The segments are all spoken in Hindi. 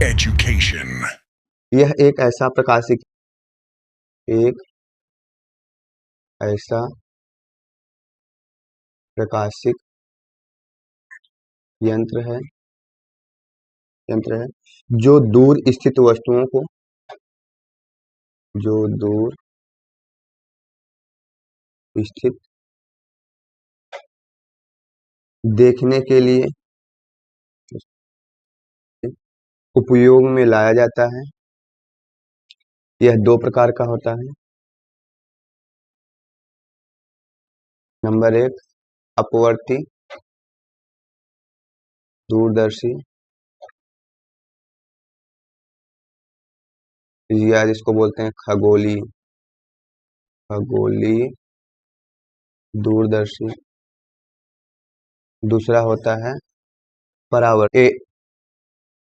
education. यह एक ऐसा प्रकाशिक यंत्र है जो दूर स्थित वस्तुओं को देखने के लिए उपयोग में लाया जाता है। यह दो प्रकार का होता है। नंबर 1 अपवर्ती दूरदर्शी, या जिसको बोलते हैं खगोलीय दूरदर्शी। दूसरा होता है परावर्ती।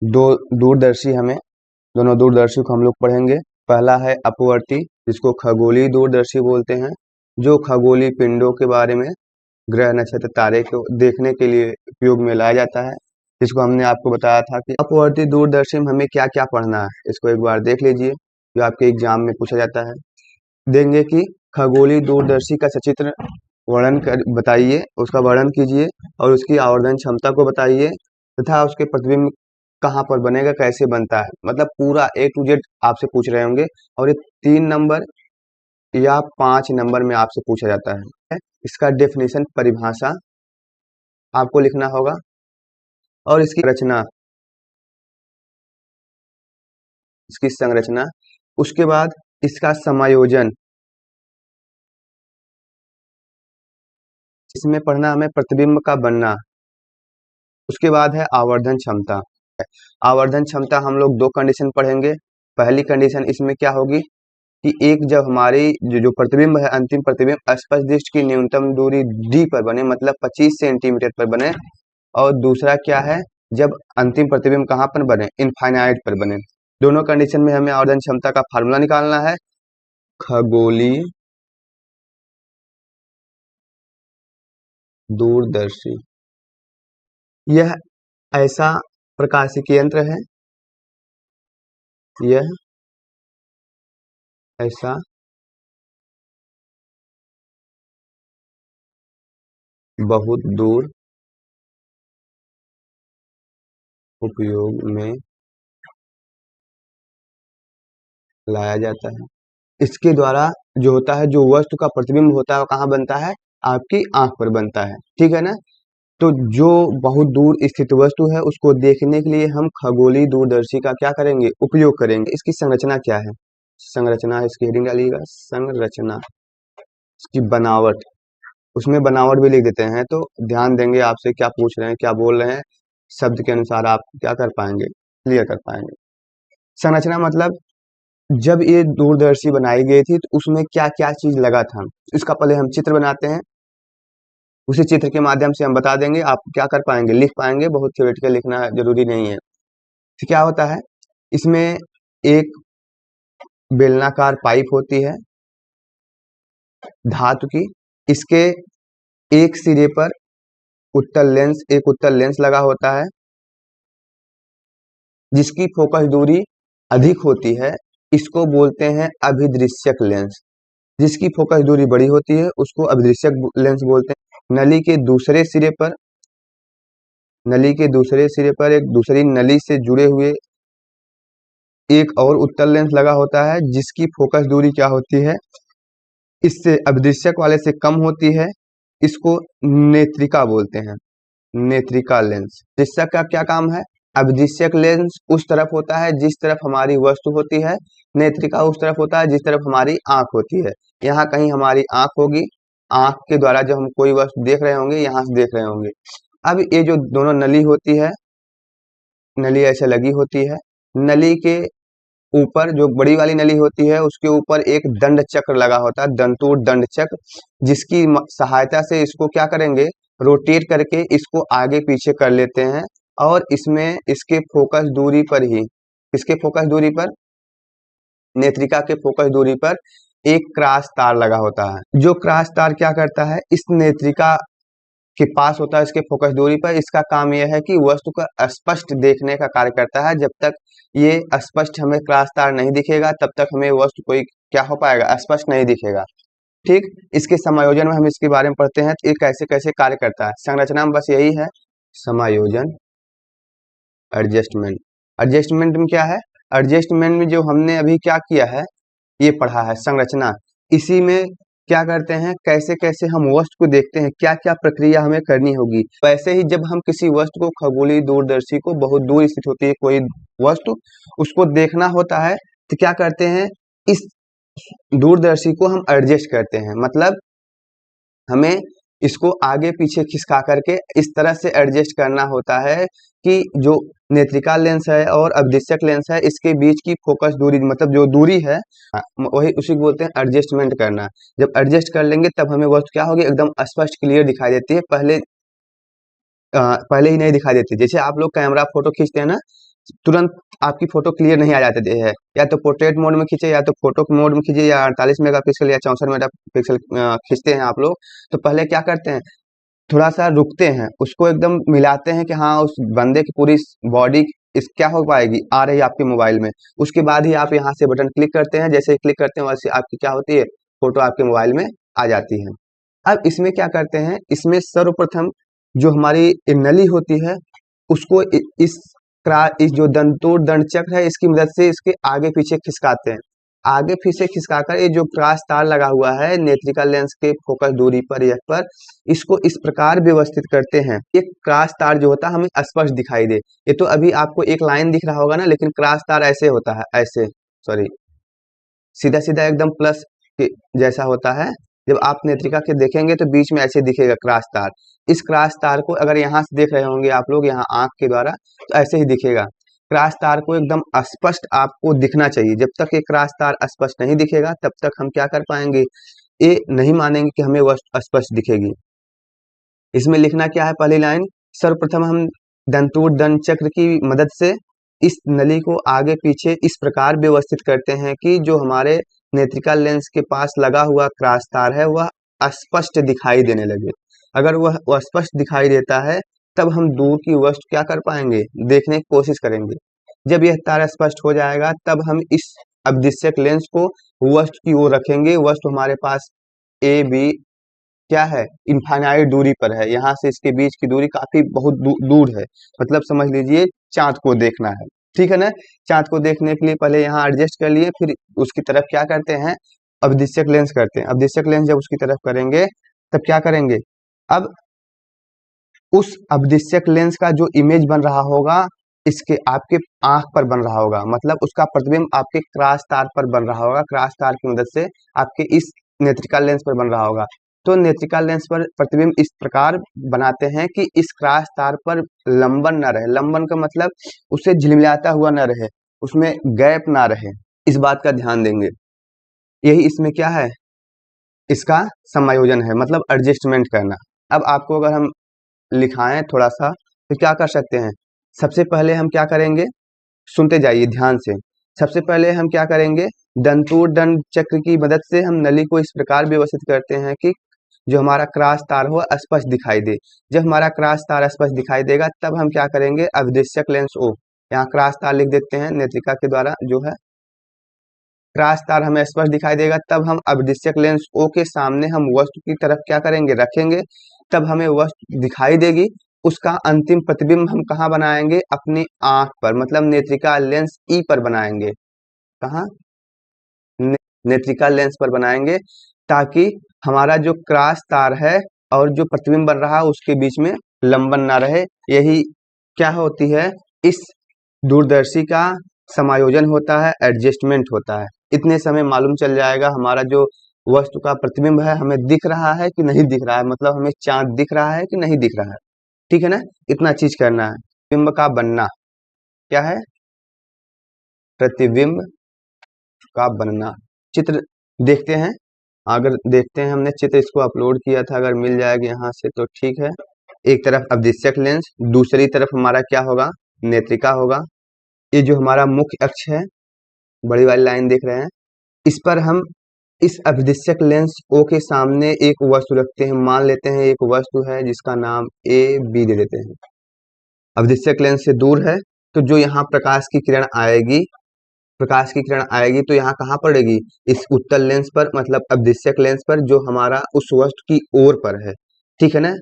दोनों दूरदर्शी को हम लोग पढ़ेंगे। पहला है अपवर्ती, जिसको खगोलीय दूरदर्शी बोलते हैं, जो खगोलीय पिंडों के बारे में, ग्रह नक्षत्र तारे को देखने के लिए उपयोग में लाया जाता है। जिसको हमने आपको बताया था कि अपवर्ती दूरदर्शी में हमें क्या क्या पढ़ना है, इसको एक बार देख लीजिए, जो आपके एग्जाम में पूछा जाता है। देंगे कि खगोलीय दूरदर्शी का सचित्र बताइए, उसका वर्णन कीजिए और उसकी आवर्धन क्षमता को बताइए तथा उसके प्रतिबिंब कहाँ पर बनेगा, कैसे बनता है, मतलब पूरा A to Z आपसे पूछ रहे होंगे। और ये 3 नंबर या 5 नंबर में आपसे पूछा जाता है। इसका डेफिनेशन, परिभाषा आपको लिखना होगा और इसकी संरचना, उसके बाद इसका समायोजन, इसमें पढ़ना हमें प्रतिबिंब का बनना। उसके बाद है आवर्धन क्षमता। आवर्धन क्षमता हम लोग 2 कंडीशन पढ़ेंगे। पहली कंडीशन इसमें क्या होगी कि एक, जब हमारी जो प्रतिबिंब है, अंतिम प्रतिबिंब स्पष्ट दृष्टि की न्यूनतम दूरी d पर बने, मतलब 25 सेंटीमीटर पर बने। और दूसरा क्या है, जब अंतिम प्रतिबिंब कहाँ पर बने, इनफाइनाइट पर बने। दोनों कंडीशन में हमें आवर्धन क्षमता का फार्मूला निकालना है। खगोलीय दूरदर्शी यह ऐसा प्रकाशिक यंत्र है, यह ऐसा बहुत दूर उपयोग में लाया जाता है। इसके द्वारा जो होता है, जो वस्तु का प्रतिबिंब होता है, वो कहाँ बनता है, आपकी आंख पर बनता है। ठीक है ना। तो जो बहुत दूर स्थित वस्तु है, उसको देखने के लिए हम खगोलीय दूरदर्शी का क्या करेंगे, उपयोग करेंगे। इसकी संरचना क्या है, संरचना, इसकी हेडिंग डालिएगा, संरचना, इसकी बनावट, उसमें बनावट भी लिख देते हैं, तो ध्यान देंगे आपसे क्या पूछ रहे हैं, क्या बोल रहे हैं, शब्द के अनुसार आप क्या कर पाएंगे, क्लियर कर पाएंगे। संरचना मतलब जब ये दूरदर्शी बनाई गई थी तो उसमें क्या क्या चीज लगा था, इसका पहले हम चित्र बनाते हैं। उसी चित्र के माध्यम से हम बता देंगे, आप क्या कर पाएंगे, लिख पाएंगे। बहुत थ्योरेटिकल लिखना जरूरी नहीं है। तो क्या होता है, इसमें एक बेलनाकार पाइप होती है धातु की। इसके एक सिरे पर एक उत्तल लेंस लगा होता है, जिसकी फोकस दूरी अधिक होती है। इसको बोलते हैं अभिदृश्यक लेंस। जिसकी फोकस दूरी बड़ी होती है उसको अभिदृश्यक लेंस बोलते हैं। नली के दूसरे सिरे पर एक दूसरी नली से जुड़े हुए एक और उत्तल लेंस लगा होता है, जिसकी फोकस दूरी क्या होती है, इससे अभिदृश्यक वाले से कम होती है। इसको नेत्रिका बोलते हैं, नेत्रिका लेंस। दृश्यक का क्या काम है, अभिदृश्यक लेंस उस तरफ होता है जिस तरफ हमारी वस्तु होती है, नेत्रिका उस तरफ होता है जिस तरफ हमारी आंख होती है। यहाँ कहीं हमारी आंख होगी, आंख के द्वारा जब हम कोई वस्तु देख रहे होंगे, यहाँ से देख रहे होंगे। अब ये जो दोनों नली होती है, नली ऐसे लगी होती है, नली के ऊपर जो बड़ी वाली नली होती है उसके ऊपर एक दंड चक्र लगा होता है, दंतुर दंड चक्र, जिसकी सहायता से इसको क्या करेंगे, रोटेट करके इसको आगे पीछे कर लेते हैं। और इसमें इसके फोकस दूरी पर ही, इसके फोकस दूरी पर, नेत्रिका के फोकस दूरी पर एक क्रॉस तार लगा होता है। जो क्रॉस तार क्या करता है, इस नेत्रिका के पास होता है इसके फोकस दूरी पर। इसका काम यह है कि वस्तु का स्पष्ट देखने का कार्य करता है। जब तक ये स्पष्ट हमें क्रॉस तार नहीं दिखेगा तब तक हमें वस्तु कोई क्या हो पाएगा, स्पष्ट नहीं दिखेगा। ठीक, इसके समायोजन में हम इसके बारे में पढ़ते हैं, ये कैसे कैसे कार्य करता है। संरचना में बस यही है, समायोजन, एडजस्टमेंट। एडजस्टमेंट में क्या है, एडजस्टमेंट में जो हमने अभी क्या किया है ये पढ़ा है संरचना। इसी में क्या करते हैं, कैसे कैसे हम वस्तु को देखते हैं, क्या क्या प्रक्रिया हमें करनी होगी। वैसे ही जब हम किसी वस्तु को, खगोलीय दूरदर्शी को, बहुत दूर स्थित होती है कोई वस्तु, उसको देखना होता है तो क्या करते हैं, इस दूरदर्शी को हम एडजस्ट करते हैं। मतलब हमें इसको आगे पीछे खिसका करके इस तरह से एडजस्ट करना होता है कि जो नेत्रिका लेंस है और अवदिश्यक लेंस है इसके बीच की फोकस दूरी, मतलब जो दूरी है वही उसी को बोलते हैं एडजस्टमेंट करना। जब एडजस्ट कर लेंगे तब हमें वस्तु क्या होगी, एकदम स्पष्ट क्लियर दिखाई देती है। पहले ही नहीं दिखाई देती। जैसे आप लोग कैमरा फोटो खींचते हैं ना, तुरंत आपकी फोटो क्लियर नहीं आ जाती है। या तो पोर्ट्रेट मोड में खींचे, या तो फोटो मोड में खींचे, या 48 मेगापिक्सल या 64 मेगापिक्सल खींचते हैं आप लोग। तो पहले क्या करते हैं, थोड़ा सा रुकते हैं, उसको एकदम मिलाते हैं कि हाँ उस बंदे की पूरी बॉडी इस क्या हो पाएगी, आ रही है आपके मोबाइल में। उसके बाद ही आप यहाँ से बटन क्लिक करते हैं। जैसे ही क्लिक करते हैं वैसे आपकी क्या होती है, फोटो आपके मोबाइल में आ जाती है। अब इसमें क्या करते हैं, इसमें सर्वप्रथम जो हमारी नली होती है उसको इस जो दंतोड़ दंड चक्र है इसकी मदद से इसके आगे पीछे खिसकाते हैं। आगे पीछे खिसकाकर ये जो क्रॉस तार लगा हुआ है नेत्रिका लेंस के फोकस दूरी पर, यह पर, इसको इस प्रकार व्यवस्थित करते हैं एक क्रॉस तार जो होता है हमें स्पष्ट दिखाई दे। ये तो अभी आपको एक लाइन दिख रहा होगा ना, लेकिन क्रॉस तार ऐसे होता है, ऐसे, सॉरी, सीधा सीधा एकदम प्लस के जैसा होता है। जब आप नेत्रिका के देखेंगे तो बीच में ऐसे दिखेगा क्रॉस तार। इस क्रॉस तार को अगर यहाँ से देख रहे होंगे आप लोग, यहाँ आंख के द्वारा, तो ऐसे ही दिखेगा। क्रॉस तार को एकदम स्पष्ट आपको दिखना चाहिए। जब तक ये क्रॉस तार स्पष्ट नहीं दिखेगा तब तक हम क्या कर पाएंगे, ये नहीं मानेंगे कि हमें वस्तु स्पष्ट दिखेगी। इसमें लिखना क्या है, पहली लाइन, सर्वप्रथम हम दंतोड़ दंड चक्र की मदद से इस नली को आगे पीछे इस प्रकार व्यवस्थित करते हैं कि जो हमारे नेत्रिका लेंस के पास लगा हुआ क्रॉस तार है वह स्पष्ट दिखाई देने लगे। अगर वह स्पष्ट दिखाई देता है तब हम दूर की वस्तु क्या कर पाएंगे, देखने की कोशिश करेंगे। जब यह तार स्पष्ट हो जाएगा तब हम इस अवदिश्यक लेंस को वस्तु की ओर रखेंगे। वस्तु हमारे पास ए बी क्या है, इनफाइनाइट दूरी पर है। यहाँ से इसके बीच की दूरी काफी बहुत दूर है। मतलब समझ लीजिए चांद को देखना है, ठीक है ना। चांद को देखने के लिए पहले यहाँ एडजस्ट कर लिए, फिर उसकी तरफ क्या करते हैं, अवदिश्यक लेंस करते हैं। अवदिश्यक लेंस जब उसकी तरफ करेंगे तब क्या करेंगे, अब उस अवदिश्यक लेंस का जो इमेज बन रहा होगा इसके आपके आंख पर बन रहा होगा। मतलब उसका प्रतिबिंब आपके क्रॉस तार पर बन रहा होगा। क्रॉस तार की मदद से आपके इस नेत्रिका लेंस पर बन रहा होगा। तो नेत्रिका लेंस पर प्रतिबिंब इस प्रकार बनाते हैं कि इस क्रॉस तार पर लंबन न रहे। लंबन का मतलब उसे झिलमिलाता हुआ न रहे, उसमें गैप ना रहे। इस बात का ध्यान देंगे। यही इसमें क्या है, इसका समायोजन है, मतलब एडजस्टमेंट करना। अब आपको अगर हम लिखाएं थोड़ा सा तो क्या कर सकते हैं, सबसे पहले हम क्या करेंगे, सुनते जाइए ध्यान से। सबसे पहले हम क्या करेंगे, दंतोड़ दंड चक्र की मदद से हम नली को इस प्रकार व्यवस्थित करते हैं कि जो हमारा क्रॉस तार हो स्पष्ट दिखाई दे। जब हमारा क्रॉस तार स्पष्ट दिखाई देगा तब हम क्या करेंगे, अवदिश्यक लेंस ओ, यहाँ क्रॉस तार लिख देते हैं नेत्रिका के द्वारा, जो है क्रॉस तार हमें स्पष्ट दिखाई देगा तब हम अवदिश्यक लेंस ओ के सामने हम वस्तु की तरफ क्या करेंगे, रखेंगे। तब हमें वस्तु दिखाई देगी। उसका अंतिम प्रतिबिंब हम कहाँ बनाएंगे, अपनी आंख पर, मतलब नेत्रिका लेंस ई पर बनाएंगे। कहाँ, नेत्रिका लेंस पर बनाएंगे, ताकि हमारा जो क्रॉस तार है और जो प्रतिबिंब बन रहा है उसके बीच में लंबन ना रहे। यही क्या होती है, इस दूरदर्शी का समायोजन होता है, एडजस्टमेंट होता है। इतने समय मालूम चल जाएगा हमारा जो वस्तु का प्रतिबिंब है हमें दिख रहा है कि नहीं दिख रहा है, मतलब हमें चांद दिख रहा है कि नहीं दिख रहा है, ठीक है ना। इतना चीज करना है। बिंब का बनना क्या है, प्रतिबिंब का बनना। चित्र देखते हैं, अगर देखते हैं, हमने चित्र इसको अपलोड किया था, अगर मिल जाएगा यहाँ से तो ठीक है। एक तरफ अवदिश्यक लेंस, दूसरी तरफ हमारा क्या होगा, नेत्रिका होगा। ये जो हमारा मुख्य अक्ष है, बड़ी वाली लाइन देख रहे हैं, इस पर हम इस अभिदिश्यक लेंस O के सामने एक वस्तु रखते हैं, मान लेते हैं एक वस्तु है जिसका नाम A B दे देते हैं। अभिदिश्यक लेंस से दूर है तो जो यहाँ प्रकाश की किरण आएगी, तो यहाँ कहाँ पड़ेगी, इस उत्तल लेंस पर, मतलब अभिदिश्यक लेंस पर जो हमारा उस वस्तु की ओर पर है, ठीक है ना,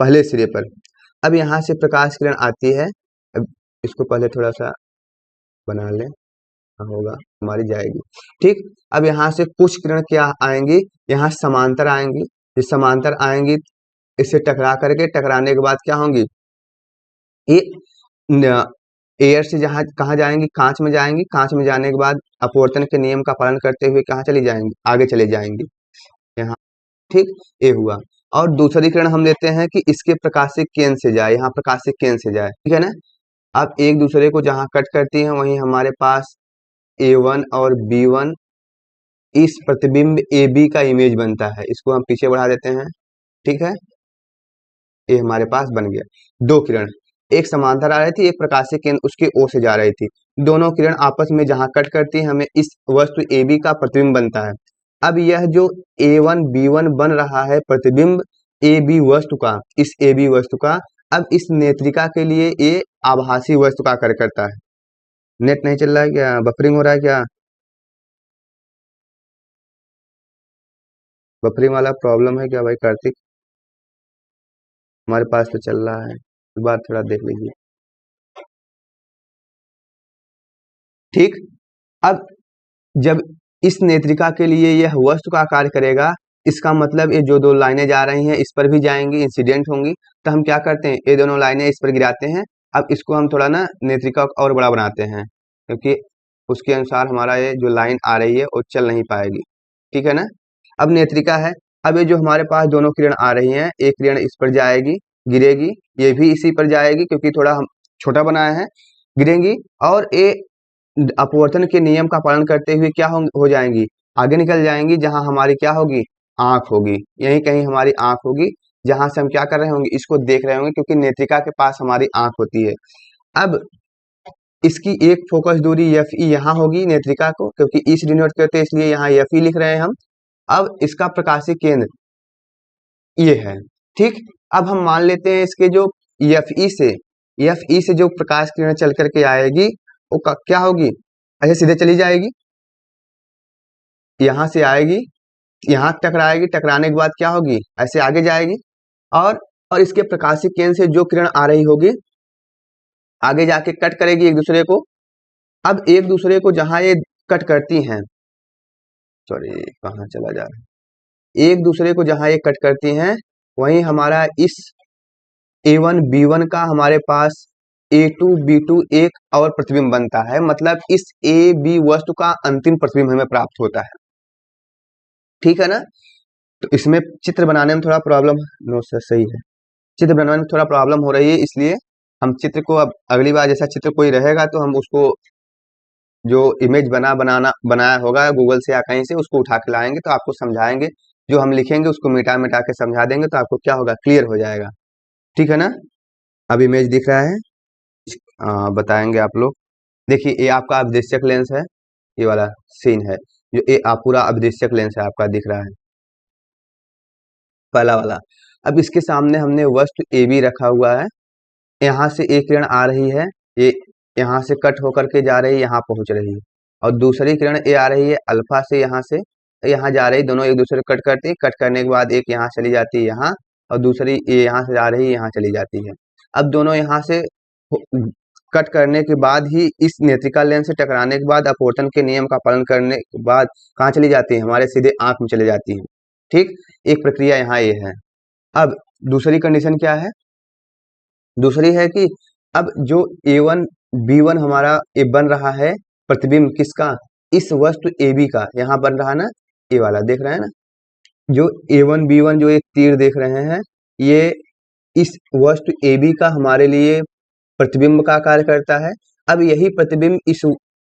पहले सिरे पर। अब यहाँ से प्रकाश किरण आती है, अब इसको पहले थोड़ा सा बना लें, होगा हमारी जाएगी, ठीक। अब यहाँ से कुछ किरण क्या आएंगी, यहाँ समांतर आएंगी, ये समांतर आएंगी, इससे टकराने के बाद क्या होंगी, ये एयर से जहाँ कहाँ जाएंगी, कांच में जाएंगी, कांच में जाने के बाद अपवर्तन के नियम का पालन करते हुए कहाँ चली जाएंगी, आगे चले जाएंगी यहाँ, ठीक। ये हुआ। और दूसरी किरण हम लेते हैं कि इसके प्रकाशिक केंद्र से जाए, यहाँ प्रकाशिक केंद्र से जाए, ठीक है ना। अब एक दूसरे को जहाँ कट करती हैं वहीं हमारे पास A1 और B1 इस प्रतिबिंब AB का इमेज बनता है, इसको हम पीछे बढ़ा देते हैं, ठीक है। ये हमारे पास बन गया। दो किरण एक समांतर आ रही थी, एक प्रकाशिक केंद्र उसके O से जा रही थी, दोनों किरण आपस में जहां कट करती है हमें इस वस्तु AB का प्रतिबिंब बनता है। अब यह जो A1 B1 बन रहा है प्रतिबिंब AB वस्तु का, इस AB वस्तु का, अब इस नेत्रिका के लिए ये आभासी वस्तु का कार्य करता है। नेट नहीं चल रहा है क्या, बफरिंग हो रहा है क्या, बफरिंग वाला प्रॉब्लम है क्या भाई कार्तिक, हमारे पास तो चल रहा है, इस बार थोड़ा देख लीजिए, ठीक। अब जब इस नेत्रिका के लिए यह वस्तु का कार्य करेगा, इसका मतलब ये जो दो लाइनें जा रही हैं इस पर भी जाएंगी, इंसिडेंट होंगी, तो हम क्या करते हैं, ये दोनों लाइनें इस पर गिराते हैं। अब इसको हम थोड़ा ना नेत्रिका को और बड़ा बनाते हैं, क्योंकि उसके अनुसार हमारा ये जो लाइन आ रही है वो चल नहीं पाएगी, ठीक है ना। अब नेत्रिका है, अब ये जो हमारे पास दोनों किरण आ रही हैं, एक किरण इस पर जाएगी, गिरेगी, ये भी इसी पर जाएगी क्योंकि थोड़ा हम छोटा बनाया है, गिरेंगी, और ये अपवर्तन के नियम का पालन करते हुए क्या हो जाएंगी, आगे निकल जाएंगी, जहां हमारी क्या होगी, आंख होगी, यहीं कहीं हमारी आंख होगी, जहां से हम क्या कर रहे होंगे, इसको देख रहे होंगे, क्योंकि नेत्रिका के पास हमारी आंख होती है। अब इसकी एक फोकस दूरी FE यहाँ होगी नेत्रिका को, क्योंकि ई से डिनोट करते हैं इसलिए यहाँ FE लिख रहे हैं हम। अब इसका प्रकाशिक केंद्र ये है, ठीक। अब हम मान लेते हैं इसके जो FE से जो प्रकाश किरण चल करके आएगी वो क्या होगी, ऐसे सीधे चली जाएगी, यहाँ से आएगी, यहाँ टकराएगी, टकराने के बाद क्या होगी, ऐसे आगे जाएगी, और इसके प्रकाशिक केंद्र से जो किरण आ रही होगी आगे जाके कट करेगी एक दूसरे को। अब एक दूसरे को जहां ये कट करती हैं, सॉरी कहाँ चला जा रहा है, एक दूसरे को जहां ये कट करती हैं वहीं हमारा इस A1 B1 का हमारे पास A2 B2 एक और प्रतिबिंब बनता है, मतलब इस AB वस्तु का अंतिम प्रतिबिंब हमें प्राप्त होता है, ठीक है ना। तो इसमें चित्र बनाने में थोड़ा प्रॉब्लम, नो सर सही है, चित्र बनाने में थोड़ा प्रॉब्लम हो रही है, इसलिए हम चित्र को अब अगली बार जैसा चित्र कोई रहेगा तो हम उसको जो इमेज बनाया होगा गूगल से या कहीं से, उसको उठा के लाएंगे तो आपको समझाएंगे, जो हम लिखेंगे उसको मिटा मिटा के समझा देंगे तो आपको क्या होगा, क्लियर हो जाएगा, ठीक है ना। अब इमेज दिख रहा है, बताएंगे आप लोग, देखिए ये आपका अभिदिश्यक लेंस है, ये वाला सीन है, जो ये पूरा अभिदिश्यक लेंस है आपका दिख रहा है, पहला वाला। अब इसके सामने हमने वस्तु AB रखा हुआ है, यहाँ से एक किरण आ रही है, ये यहाँ से कट होकर के जा रही है, यहाँ पहुंच रही है, और दूसरी किरण ये आ रही है अल्फा से, यहाँ से यहाँ जा रही, दोनों एक दूसरे को कट करती है, कट करने के बाद एक यहाँ चली जाती है यहाँ, और दूसरी ये यहाँ से आ रही है, यहाँ चली जाती है। अब दोनों यहाँ से कट करने के बाद ही इस नेत्रिका लेंस से टकराने के बाद अपवर्तन के नियम का पालन करने के बाद कहाँ चली जाती है, हमारे सीधे आंख में चले जाती है, ठीक। एक प्रक्रिया यहाँ ये है। अब दूसरी कंडीशन क्या है, दूसरी है कि अब जो A1 B1 हमारा ये बन रहा है प्रतिबिंब किसका, इस वस्तु AB का, यहाँ बन रहा ना, ये वाला देख रहे हैं ना, जो A1 B1 जो एक तीर देख रहे हैं, ये इस वस्तु AB का हमारे लिए प्रतिबिंब का कार्य करता है। अब यही प्रतिबिंब इस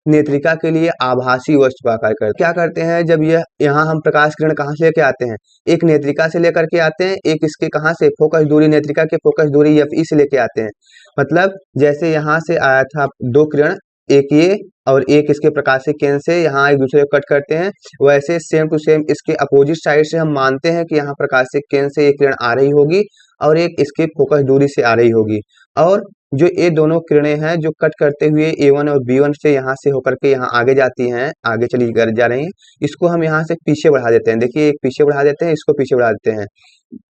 नेत्रिका के लिए आभासी वस्तु का कार्य करता है। क्या करते हैं, जब यह यहाँ हम प्रकाश किरण कहाँ से लेके आते हैं, एक नेत्रिका से लेकर के आते हैं, एक इसके कहाँ से फोकस दूरी, नेत्रिका के फोकस दूरी FE से लेके आते हैं, मतलब जैसे यहाँ से आया था दो किरण एक ये और एक इसके प्रकाशिक केंद्र से यहाँ एक दूसरे को कट करते हैं, वैसे सेम टू सेम इसके अपोजिट साइड से हम मानते हैं कि यहाँ प्रकाशिक केंद्र से एक किरण आ रही होगी और एक इसके फोकस दूरी से आ रही होगी। और जो ये दोनों किरणें हैं जो कट करते हुए A1 और B1 से यहाँ से होकर के यहाँ आगे जाती हैं, आगे चली कर जा रही हैं, इसको हम यहाँ से पीछे बढ़ा देते हैं। देखिए, एक पीछे बढ़ा देते हैं, इसको पीछे बढ़ा देते हैं।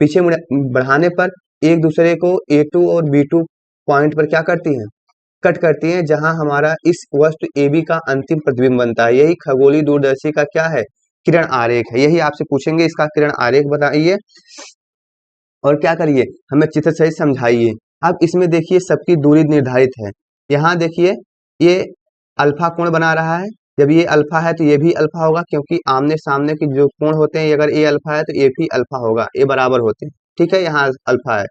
पीछे बढ़ाने पर एक दूसरे को A2 और B2 पॉइंट पर क्या करती हैं, कट करती हैं, जहां हमारा इस वस्तु AB का अंतिम प्रतिबिंब बनता है। यही खगोलीय दूरदर्शी का क्या है, किरण आरेख है। यही आपसे पूछेंगे, इसका किरण आरेख बताइए और क्या करिए, हमें चित्र सहित समझाइए। अब इसमें देखिए सबकी दूरी निर्धारित है। यहाँ देखिए ये अल्फा कोण बना रहा है, जब ये अल्फा है तो ये भी अल्फा होगा, क्योंकि आमने सामने के जो कोण होते हैं, अगर ये अल्फा है तो ये भी अल्फा होगा, ये बराबर होते हैं। ठीक है, यहाँ अल्फा है।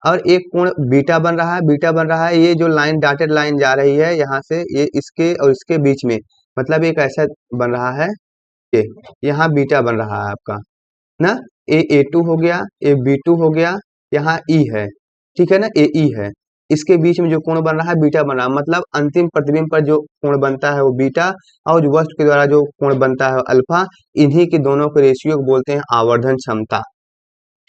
और एक कोण बीटा बन रहा है, बीटा बन रहा है, ये जो लाइन डॉटेड लाइन जा रही है यहाँ से, ये इसके और इसके बीच में, मतलब एक ऐसा बन रहा है, ये यहाँ बीटा बन रहा है आपका ना, A2 हो गया, B2 हो गया, यहाँ E है, ठीक है ना, AE है। इसके बीच में जो कोण बन रहा है बीटा बन रहा है, मतलब अंतिम प्रतिबिंब पर जो कोण बनता है वो बीटा, और जो वस्तु के द्वारा जो कोण बनता है अल्फा। इन्हीं के दोनों के रेशियो को बोलते हैं आवर्धन क्षमता।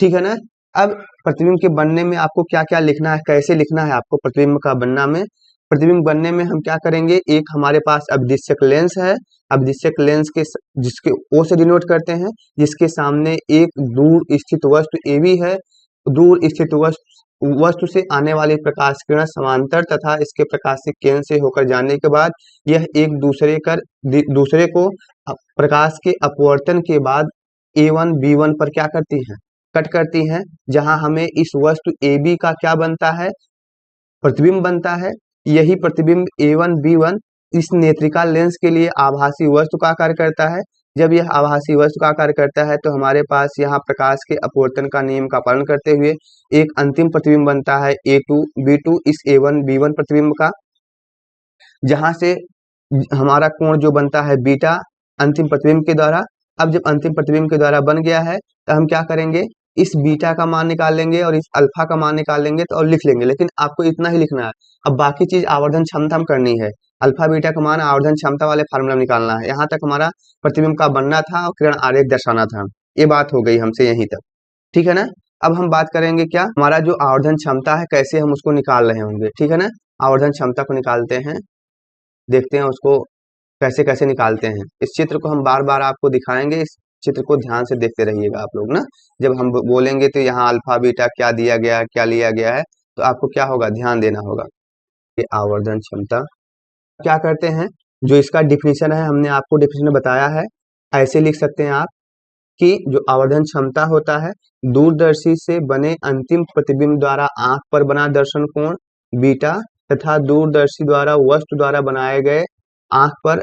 ठीक है ना। अब प्रतिबिंब के बनने में आपको क्या क्या लिखना है, कैसे लिखना है आपको प्रतिबिंब का बनना में। प्रतिबिंब बनने में हम क्या करेंगे, एक हमारे पास अभिदिशक लेंस है, अभिदिशक लेंस के जिसके O से डिनोट करते हैं, जिसके सामने एक दूर स्थित वस्तु AB है। दूर स्थित वस्तु से आने वाली प्रकाश किरण समांतर तथा इसके प्रकाशिक केंद्र से होकर जाने के बाद यह एक दूसरे को प्रकाश के अपवर्तन के बाद A1 B1 पर क्या करती है, कट करती हैं, जहां हमें इस वस्तु AB का क्या बनता है, प्रतिबिंब बनता है। यही प्रतिबिंब A1 B1 इस नेत्रिका लेंस के लिए आभासी वस्तु का कार्य करता है। जब यह आभासी वस्तु का कार्य करता है तो हमारे पास यहाँ प्रकाश के अपवर्तन का नियम का पालन करते हुए एक अंतिम प्रतिबिंब बनता है A2 B2 इस A1 B1 प्रतिबिंब का, जहां से हमारा कोण जो बनता है बीटा अंतिम प्रतिबिंब के द्वारा। अब जब अंतिम प्रतिबिंब के द्वारा बन गया है तो हम क्या करेंगे, इस बीटा का मान निकाल लेंगे और इस अल्फा का मान निकाल लेंगे तो और लिख लेंगे, लेकिन आपको इतना ही लिखना है। अब बाकी चीज आवर्धन क्षमता में करनी है, अल्फा बीटा का मान आवर्धन क्षमता वाले फार्मूला में निकालना है। यहाँ तक हमारा प्रतिबिंब का बनना था और किरण आरेख दर्शाना था, ये बात हो गई हमसे यहीं तक। ठीक है ना। अब हम बात करेंगे क्या, हमारा जो आवर्धन क्षमता है कैसे हम उसको निकाल रहे होंगे। ठीक है ना, आवर्धन क्षमता को निकालते हैं, देखते हैं उसको कैसे कैसे निकालते हैं। इस चित्र को हम बार बार आपको दिखाएंगे, इस चित्र को ध्यान से देखते रहिएगा आप लोग ना। जब हम बोलेंगे तो यहाँ अल्फा बीटा क्या दिया गया है, क्या लिया गया है, तो आपको क्या होगा, ध्यान देना होगा। ये आवर्धन क्षमता क्या करते हैं, जो इसका डिफिनीशन है हमने आपको डिफिनीशन बताया है, ऐसे लिख सकते हैं आप कि जो आवर्धन क्षमता होता है, दूरदर्शी से बने अंतिम प्रतिबिंब द्वारा आंख पर बना दर्शन कोण बीटा तथा दूरदर्शी द्वारा वस्तु द्वारा बनाए गए आंख पर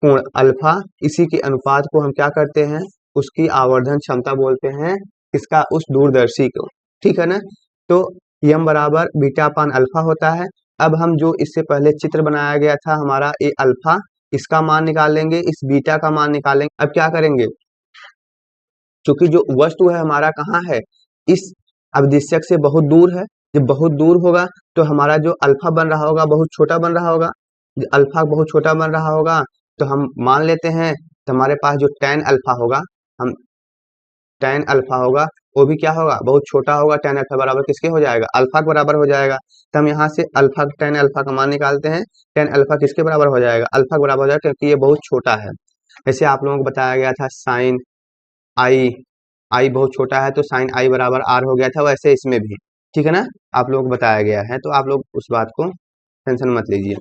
कोण अल्फा, इसी के अनुपात को हम क्या करते हैं, उसकी आवर्धन क्षमता बोलते हैं, इसका उस दूरदर्शी को। ठीक है ना। तो यम बराबर बीटा पान अल्फा होता है। अब हम जो इससे पहले चित्र बनाया गया था हमारा ए अल्फा, इसका मान निकाल लेंगे, इस बीटा का मान निकालेंगे। अब क्या करेंगे, क्योंकि जो वस्तु है हमारा कहाँ है, इस अभिदिशक से बहुत दूर है, जब बहुत दूर होगा तो हमारा जो अल्फा बन रहा होगा बहुत छोटा बन रहा होगा, अल्फा बहुत छोटा बन रहा होगा, तो हम मान लेते हैं तो हमारे पास जो tan अल्फा होगा, हम tan अल्फा होगा वो भी क्या होगा, बहुत छोटा होगा। tan अल्फा बराबर किसके हो जाएगा, अल्फा के बराबर हो जाएगा। तो हम यहाँ से अल्फा tan अल्फा का मान निकालते हैं, tan अल्फा किसके बराबर हो जाएगा, अल्फा के बराबर हो जाएगा, क्योंकि ये बहुत छोटा है। जैसे आप लोगों को बताया गया था साइन आई बहुत छोटा है तो साइन आई बराबर आर हो गया था, वैसे इसमें भी। ठीक है ना, आप लोगों को बताया गया है, तो आप लोग उस बात को टेंशन मत लीजिए।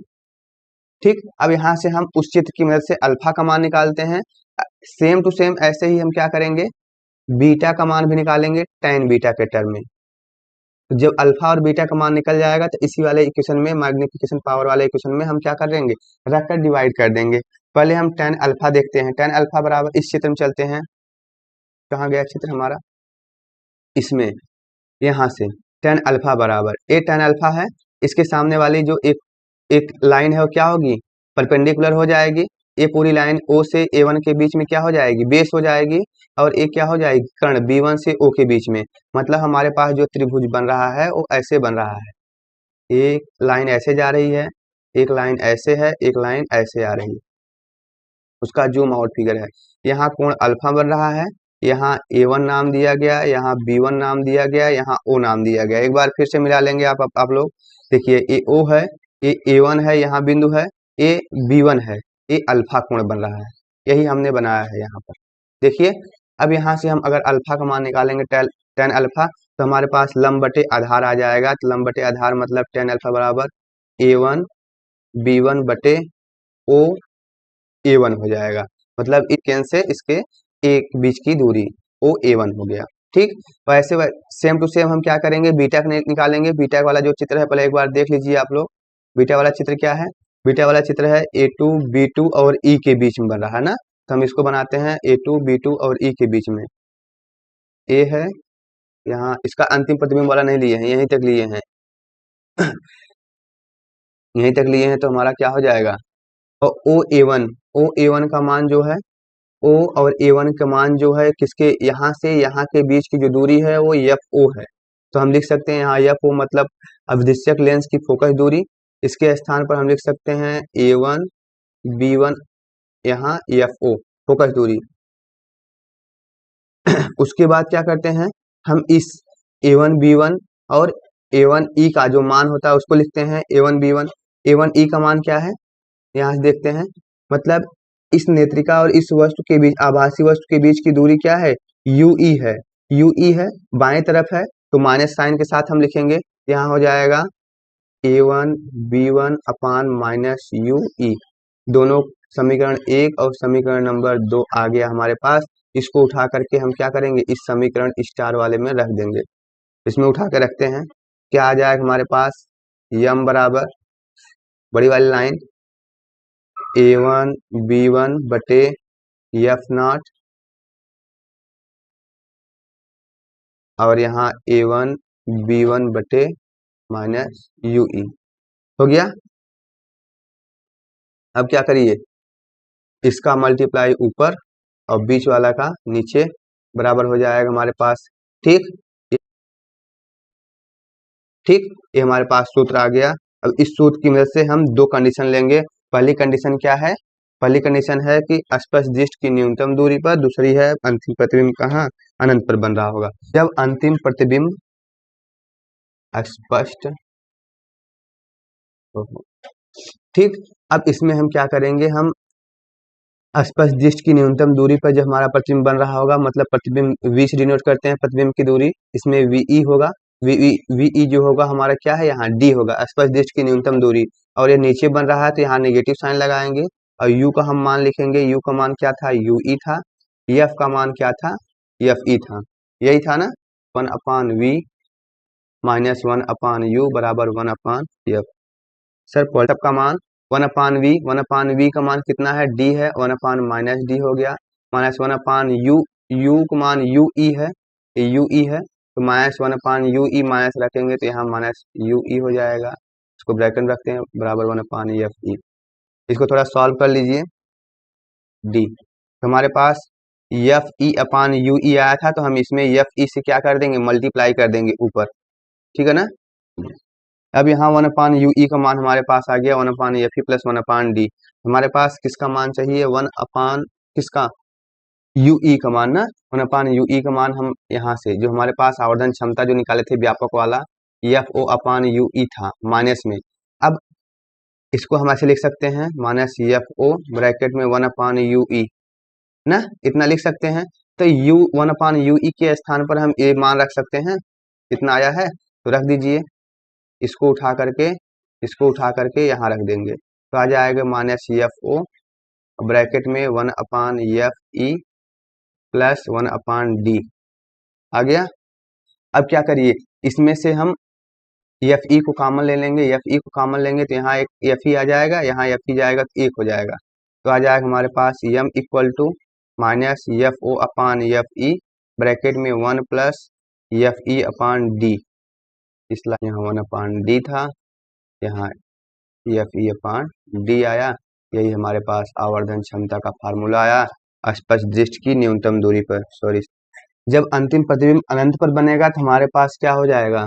ठीक, अब यहाँ से हम उस चित्र की मदद से अल्फा का मान निकालते हैं। सेम टू सेम ऐसे ही हम क्या करेंगे, बीटा का मान भी निकालेंगे tan बीटा के टर्म में। तो जब अल्फा और बीटा का मान निकल जाएगा तो इसी वाले इक्वेशन में, मैग्निफिकेशन पावर वाले इक्वेशन में हम क्या कर देंगे, रखकर डिवाइड कर देंगे। पहले हम tan अल्फा देखते हैं, tan अल्फा बराबर इस चित्र में चलते हैं, कहाँ गया चित्र हमारा, इसमें, यहाँ से tan अल्फा बराबर ए tan अल्फा है, इसके सामने वाली जो एक लाइन है वो क्या होगी, परपेंडिकुलर हो जाएगी। ये पूरी लाइन O से A1 के बीच में क्या हो जाएगी, बेस हो जाएगी, और एक क्या हो जाएगी, कर्ण B1 से O के बीच में। मतलब हमारे पास जो त्रिभुज बन रहा है वो ऐसे बन रहा है, एक लाइन ऐसे जा रही है, एक लाइन ऐसे है, एक लाइन ऐसे आ रही है, उसका जूम आउट फिगर है। यहाँ कोण अल्फा बन रहा है, यहाँ A1 नाम दिया गया, यहाँ B1 नाम दिया गया, यहाँ O नाम दिया गया। एक बार फिर से मिला लेंगे आप लोग। देखिए ये O है, ये A1 है, यहाँ बिंदु है, ये B1 है, ये अल्फा कोण बन रहा है, यही हमने बनाया है यहाँ पर। देखिए अब यहाँ से हम अगर अल्फा का मान निकालेंगे टेन अल्फा, तो हमारे पास लंब बटे आधार आ जाएगा। तो लंब बटे आधार मतलब टेन अल्फा बराबर A1 B1 बटे O A1 हो जाएगा। मतलब इस केंद्र से इसके एक बीच की दूरी O A1 हो गया। ठीक, तो ऐसे सेम टू सेम हम क्या करेंगे, बीटा निकालेंगे। बीटा वाला जो चित्र है पहले एक बार देख लीजिए आप लोग। बीटा वाला चित्र क्या है, बीटा वाला चित्र है A2 B2 और E के बीच में बन रहा है ना। तो हम इसको बनाते हैं A2 B2 और E के बीच में। A है यहाँ, इसका अंतिम प्रतिबिंब वाला नहीं लिए हैं, यहीं तक लिए हैं यहीं तक लिए हैं, तो हमारा क्या हो जाएगा, और O A1 का मान जो है, O और A1 का मान जो है किसके, यहाँ से यहाँ के बीच की जो दूरी है वो FO है। तो हम लिख सकते हैं यहाँ FO मतलब अवदिश्यक लेंस की फोकस दूरी। इसके स्थान पर हम लिख सकते हैं A1 B1, यहाँ FO फोकस दूरी। उसके बाद क्या करते हैं, हम इस A1 B1 और A1 E का जो मान होता है उसको लिखते हैं A1 B1। A1 E का मान क्या है, यहाँ से देखते हैं, मतलब इस नेत्रिका और इस वस्तु के बीच, आभासी वस्तु के बीच की दूरी क्या है, UE है। UE है, बाएं तरफ है, तो माइनस साइन के साथ हम लिखेंगे। यहाँ हो जाएगा A1 B1 upon minus UE। दोनों समीकरण 1 और समीकरण नंबर 2 आ गया हमारे पास। इसको उठा करके हम क्या करेंगे, इस समीकरण स्टार वाले में रख देंगे। इसमें उठा के रखते हैं, क्या आ जाएगा हमारे पास, यम बराबर बड़ी वाली लाइन A1 B1 बटे F0 और यहाँ A1 B1 बटे माइनस UE हो गया। अब क्या करिए, इसका मल्टीप्लाई ऊपर और बीच वाला का नीचे बराबर हो जाएगा हमारे पास। ठीक, ठीक, ये हमारे पास सूत्र आ गया। अब इस सूत्र की मदद से हम दो कंडीशन लेंगे। पहली कंडीशन क्या है, पहली कंडीशन है कि स्पष्ट दृष्टि की न्यूनतम दूरी पर, दूसरी है अंतिम प्रतिबिंब कहाँ, अनंत पर बन रहा होगा। जब अंतिम प्रतिबिंब स्पष्ट, ठीक, अब इसमें हम क्या करेंगे, हम स्पष्ट दृष्टि की न्यूनतम दूरी पर जब हमारा प्रतिबिंब बन रहा होगा, मतलब प्रतिबिंब V से डिनोट करते हैं प्रतिबिंब की दूरी, इसमें VE होगा। VE जो होगा हमारा क्या है, यहाँ D होगा, स्पष्ट दृष्टि की न्यूनतम दूरी। और ये नीचे बन रहा है तो यहाँ नेगेटिव साइन लगाएंगे और U का हम मान लिखेंगे। U का मान क्या था, UE था। F का मान क्या था, FE था। यही था ना, 1/V माइनस 1/U बराबर 1/F। सर पॉल्टअप का मान 1/V, 1/V का मान कितना है, D है, 1/ माइनस D हो गया, माइनस 1/U, U का मान UE है, ये UE है, तो माइनस 1/UE माइनस रखेंगे तो यहाँ माइनस UE हो जाएगा। इसको ब्रैकेट में रखते हैं, बराबर 1/FE। इसको थोड़ा सॉल्व कर लीजिए, D तो हमारे पास FE/UE आया था, तो हम इसमें FE से क्या कर देंगे, मल्टीप्लाई कर देंगे ऊपर। ठीक है ना। अब यहाँ 1/UE का मान हमारे पास आ गया 1/FE प्लस 1/D। हमारे पास किसका मान चाहिए, 1/ किसका, UE का मान ना, 1/UE का मान हम यहाँ से जो हमारे पास आवर्धन क्षमता जो निकाले थे व्यापक वाला, FO/UE था माइनस में। अब इसको हम ऐसे लिख सकते हैं, माइनस FO ब्रैकेट में 1/UE ना, इतना लिख सकते हैं। तो 1/UE के स्थान पर हम ये मान रख सकते हैं, इतना आया है तो रख दीजिए। इसको उठा करके यहाँ रख देंगे, तो आ जाएगा माइनस FO ब्रैकेट में 1/FE प्लस 1/D आ गया। अब क्या करिए, इसमें से हम FE को कॉमन ले लेंगे, FE को कॉमन लेंगे तो यहाँ एक FE आ जाएगा, यहाँ FE जाएगा तो 1 हो जाएगा। तो आ जाएगा हमारे पास M equal to minus FO/FE bracket में 1 प्लस FE/D। इसलिए यहाँ 1/D था, यहाँ FE/D आया। यही हमारे पास आवर्धन क्षमता का फार्मूला आया स्पष्ट दृष्टि की न्यूनतम दूरी पर। सॉरी, जब अंतिम प्रतिबिंब अनंत पर बनेगा तो हमारे पास क्या हो जाएगा,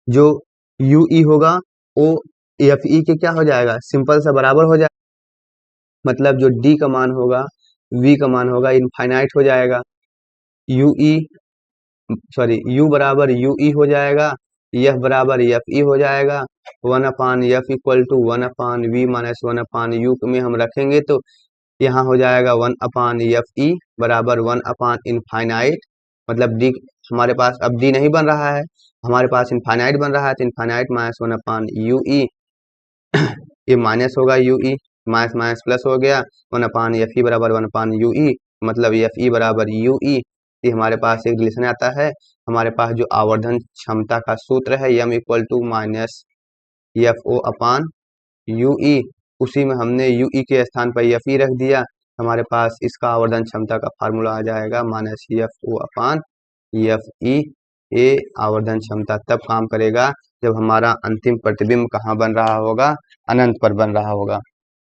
जो UE होगा वो एफ ई के क्या हो जाएगा, सिंपल सा बराबर हो जाएगा, मतलब जो डी का मान होगा वी का मान होगा इनफाइनाइट हो जाएगा, यू ई सॉरी यू बराबर यू ई हो जाएगा, एफ बराबर एफ ई हो जाएगा, 1 upon f equal to 1 upon v minus 1 upon u में हम रखेंगे तो यहाँ हो जाएगा 1 अपान एफ ई बराबर 1 अपान इनफाइनाइट, मतलब डी हमारे पास अब डी नहीं बन रहा है, हमारे पास इनफाइनाइट बन रहा है, तो इनफाइनाइट माइनस 1 अपान यू ई, ये माइनस होगा you E, minus minus plus हो गया, 1 अपान एफ ई बराबर 1 अपान यू ई, मतलब एफ ई बराबर यू ई। ये हमारे पास एक रिलेशन आता है, हमारे पास जो आवर्धन क्षमता का सूत्र है M equal to minus F O upon U E, उसी में हमने यू ई के स्थान पर एफ ई रख दिया, हमारे पास इसका आवर्धन क्षमता का फार्मूला आ जाएगा minus F O upon F E. ये आवर्धन क्षमता तब काम करेगा जब हमारा अंतिम प्रतिबिंब कहाँ बन रहा होगा, अनंत पर बन रहा होगा।